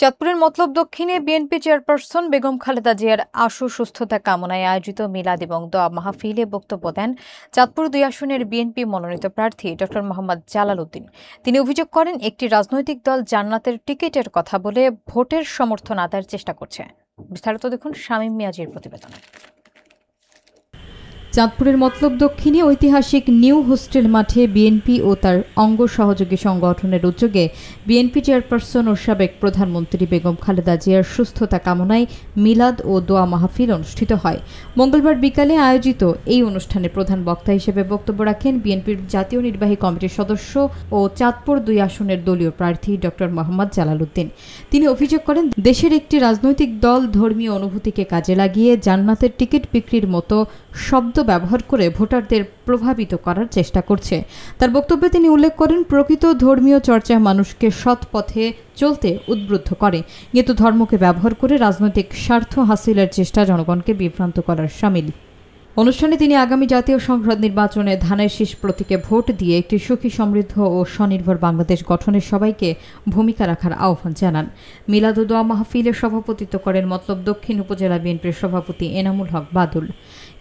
চাঁদপুরের মতলব দক্ষিণে BNP chairperson Begum Khaleda জিয়ার আশু সুস্থতা কামনায় আয়োজিত মিলাদ এবং দোয়া মাহফিলে বক্তব্য দেন চাঁদপুর ২ আসনের বিএনপি মনোনীত প্রার্থী ড মোহাম্মদ জালাল উদ্দিন। তিনি অভিযোগ করেন, একটি রাজনৈতিক দল জান্নাতের টিকিটের কথা বলে ভোটের সমর্থন আদায়ের চেষ্টা করছে। বিস্তারিত দেখুন শামীম মিয়াজির প্রতিবেদনে। চাঁদপুরের মতলব দক্ষিণে ঐতিহাসিক নিউ হোস্টেল মাঠে বিএনপি ও তার অঙ্গ সহযোগী সংগঠনের উদ্যোগে বিএনপি চেয়ারপারসন ও সাবেক প্রধানমন্ত্রী বেগম খালেদা জিয়ার সুস্থতা কামনায় মিলাদ ও দোয়া মাহফিল অনুষ্ঠিত হয়। মঙ্গলবার বিকালে আয়োজিত এই অনুষ্ঠানে প্রধান বক্তা হিসেবে বক্তব্য রাখেন বিএনপির জাতীয় নির্বাহী কমিটির সদস্য ও চাঁদপুর ২ আসনের দলীয় প্রার্থী ড মোহাম্মদ জালাল উদ্দিন। তিনি অভিযোগ করেন, দেশের একটি রাজনৈতিক দল ধর্মীয় অনুভূতিকে কাজে লাগিয়ে জান্নাতের টিকিট বিক্রির মতো শব্দ ব্যবহার করে ভোটারদের প্রভাবিত করার চেষ্টা করছে। তার বক্তব্যে তিনি উল্লেখ করেন, প্রকৃত ধর্মীয় চর্চা মানুষকে সৎ পথে চলতে উদ্বুদ্ধ করে, কিন্তু ধর্মকে ব্যবহার করে রাজনৈতিক স্বার্থ হাসিলের চেষ্টা জনগণকে বিভ্রান্ত করার শামিল। অনুষ্ঠানে তিনি আগামী জাতীয় সংসদ নির্বাচনে ধানের শীষ প্রতীকে ভোট দিয়ে একটি সুখী সমৃদ্ধ ও স্বনির্ভর বাংলাদেশ গঠনে সবাইকে ভূমিকা রাখার আহ্বান জানান। মিলাদ ও দোয়া মাহফিলে সভাপতিত্ব করেন মতলব দক্ষিণ উপজেলা বিএনপির সভাপতি এনামুল হক বাদুল।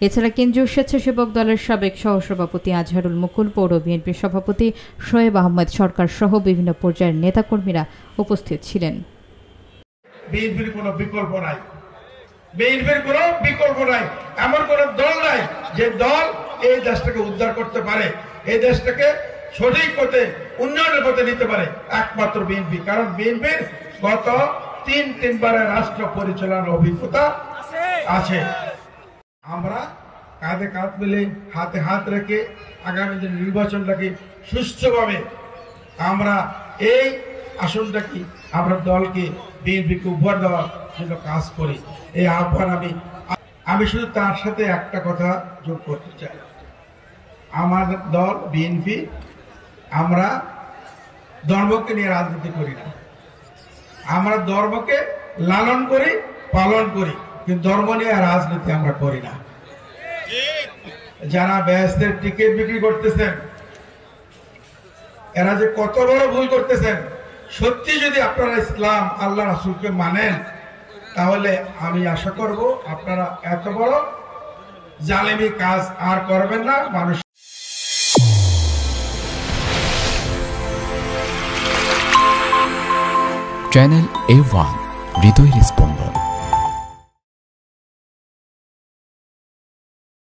এছাড়া কেন্দ্রীয় স্বেচ্ছাসেবক দলের সাবেক সহসভাপতি আজহারুল মুকুল, পৌর বিএনপির সভাপতি শোয়েব আহমেদ সরকার সহ বিভিন্ন পর্যায়ের নেতাকর্মীরা উপস্থিত ছিলেন। বিএনপির কোনো বিকল্প নাই, বিএনপির কোনো বিকল্প নাই, এমন কোন দল নাই যে দল এই দেশটাকে উদ্ধার করতে পারে, এই দেশটাকে সঠিক পথে উন্নয়নের পথে নিতে পারে, একমাত্র বিএনপি। কারণ বিএনপির গত তিনবারের রাষ্ট্র পরিচালনার অভিজ্ঞতা আছে। আমরা কাঁধে কাঁধ মিলে হাতে হাত রেখে আগামী দিন নির্বাচনটাকে সুষ্ঠুভাবে আমরা এই আসনটাকে আমরা দলকে বিএনপিকে উপহার দেওয়ার জন্য কাজ করি। এই আহ্বান আমি শুধু তার সাথে একটা কথা যোগ করতে চাই। আমাদের দল বিএনপি, আমরা ধর্মকে নিয়ে রাজনীতি করি না, আমরা ধর্মকে লালন করি, পালন করি, কিন্তু ধর্ম নিয়ে রাজনীতি আমরা করি না। যারা ব্যস্তের টিকিট বিক্রি করতেছেন, এরা যে কত বড় ভুল করতেছেন। সত্যি যদি আপনারা ইসলাম আল্লাহ রাসূলকে মানেন, তাহলে আমি আশা করব আপনারা এত বড় জালেমি কাজ আর করবেন না। মানুষ চ্যানেল A1 হৃদয়ের স্পন্দন।